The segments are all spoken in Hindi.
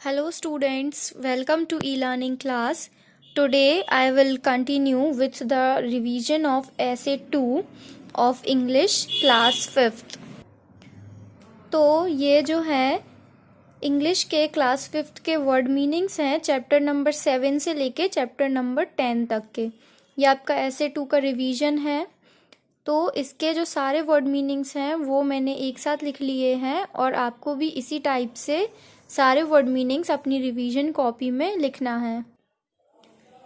Hello students, welcome to e-learning class. Today I will continue with the revision of essay 2 of English class 5th. तो ये जो है इंग्लिश के क्लास 5th के वर्ड मीनिंग्स हैं चैप्टर नंबर 7 से लेके चैप्टर नंबर 10 तक के। ये आपका essay 2 का रिवीजन है। तो इसके जो सारे वर्ड मीनिंग्स हैं वो मैंने एक साथ लिख लिए हैं और आपको भी इसी टाइप से सारे वर्ड मीनिंग्स अपनी रिवीजन कॉपी में लिखना है।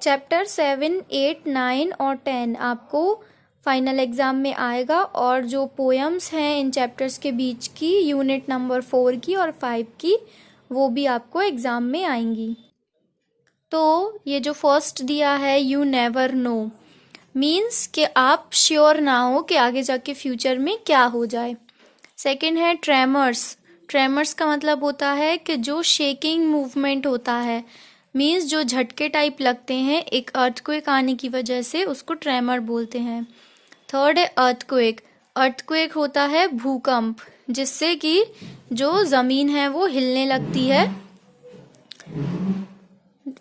चैप्टर 7, 8, 9 और 10 आपको फाइनल एग्ज़ाम में आएगा और जो पोएम्स हैं इन चैप्टर्स के बीच की यूनिट नंबर 4 की और 5 की वो भी आपको एग्ज़ाम में आएंगी। तो ये जो फर्स्ट दिया है यू नेवर नो मीन्स कि आप श्योर ना हो कि आगे जाके फ्यूचर में क्या हो जाए। सेकंड है ट्रेमर्स। ट्रेमर्स का मतलब होता है कि जो शेकिंग मूवमेंट होता है, मीन्स जो झटके टाइप लगते हैं एक अर्थक्वेक आने की वजह से, उसको ट्रेमर बोलते हैं। थर्ड है अर्थक्वेक। अर्थक्वेक होता है भूकंप, जिससे कि जो ज़मीन है वो हिलने लगती है।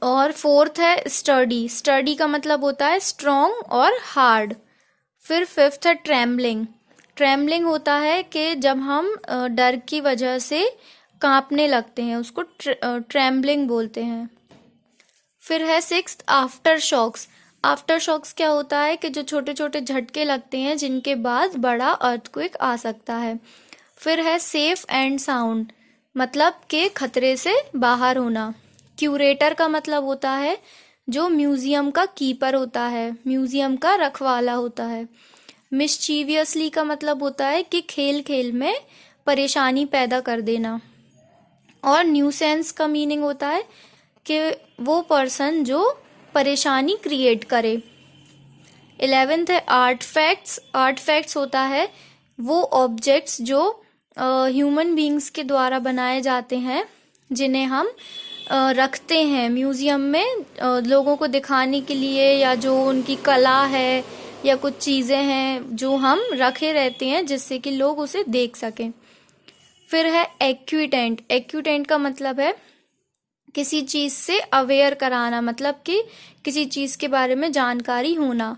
और फोर्थ है स्टडी। स्टडी का मतलब होता है स्ट्रॉन्ग और हार्ड। फिर फिफ्थ है ट्रेम्बलिंग। ट्रेम्बलिंग होता है कि जब हम डर की वजह से कांपने लगते हैं, उसको ट्रेम्बलिंग बोलते हैं। फिर है sixth after shocks. After shocks क्या होता है कि जो छोटे छोटे झटके लगते हैं जिनके बाद बड़ा अर्थक्वेक आ सकता है। फिर है सेफ एंड साउंड, मतलब कि खतरे से बाहर होना। क्यूरेटर का मतलब होता है जो म्यूजियम का कीपर होता है, म्यूजियम का रखवाला होता है। मिस्चीवियसली का मतलब होता है कि खेल खेल में परेशानी पैदा कर देना। और न्यूसेंस का मीनिंग होता है कि वो पर्सन जो परेशानी क्रिएट करे। 11th है आर्ट फैक्ट्स। आर्ट फैक्ट्स होता है वो ऑब्जेक्ट्स जो ह्यूमन बीइंग्स के द्वारा बनाए जाते हैं, जिन्हें हम रखते हैं म्यूजियम में लोगों को दिखाने के लिए, या जो उनकी कला है या कुछ चीज़ें हैं जो हम रखे रहते हैं जिससे कि लोग उसे देख सकें। फिर है एक्विटेंट। एक्विटेंट का मतलब है किसी चीज़ से अवेयर कराना, मतलब कि किसी चीज़ के बारे में जानकारी होना।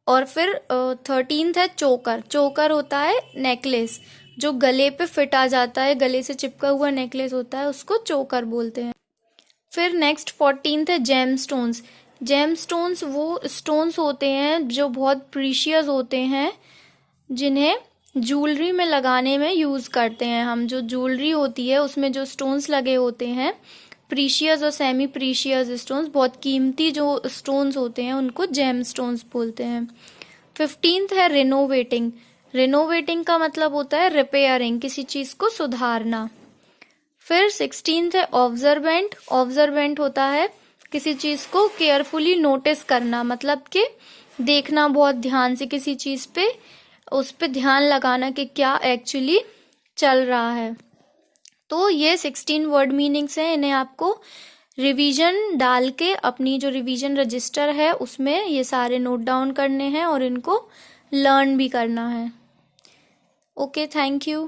और फिर 13th है चोकर। चोकर होता है नेकलेस, जो गले पे फिट आ जाता है, गले से चिपका हुआ नेकलेस होता है, उसको चोकर बोलते हैं। फिर नेक्स्ट 14th है जेम स्टोन्स। जेम स्टोन्स वो स्टोन्स होते हैं जो बहुत प्रीशियस होते हैं, जिन्हें ज्वेलरी में लगाने में यूज़ करते हैं हम। जो ज्वेलरी होती है उसमें जो स्टोन्स लगे होते हैं, प्रीशियस और सेमी प्रीशियस स्टोन्स, बहुत कीमती जो स्टोन्स होते हैं, उनको जेम स्टोन्स बोलते हैं। 15th है रिनोवेटिंग। रिनोवेटिंग का मतलब होता है रिपेयरिंग, किसी चीज़ को सुधारना। फिर 16th है ऑब्जर्वेंट। ऑब्जर्वेंट होता है किसी चीज़ को केयरफुली नोटिस करना, मतलब कि देखना बहुत ध्यान से किसी चीज़ पे, उस पे ध्यान लगाना कि क्या एक्चुअली चल रहा है। तो ये 16 वर्ड मीनिंग्स हैं, इन्हें आपको रिवीजन डाल के अपनी जो रिवीजन रजिस्टर है उसमें ये सारे नोट डाउन करने हैं और इनको लर्न भी करना है। Okay, thank you.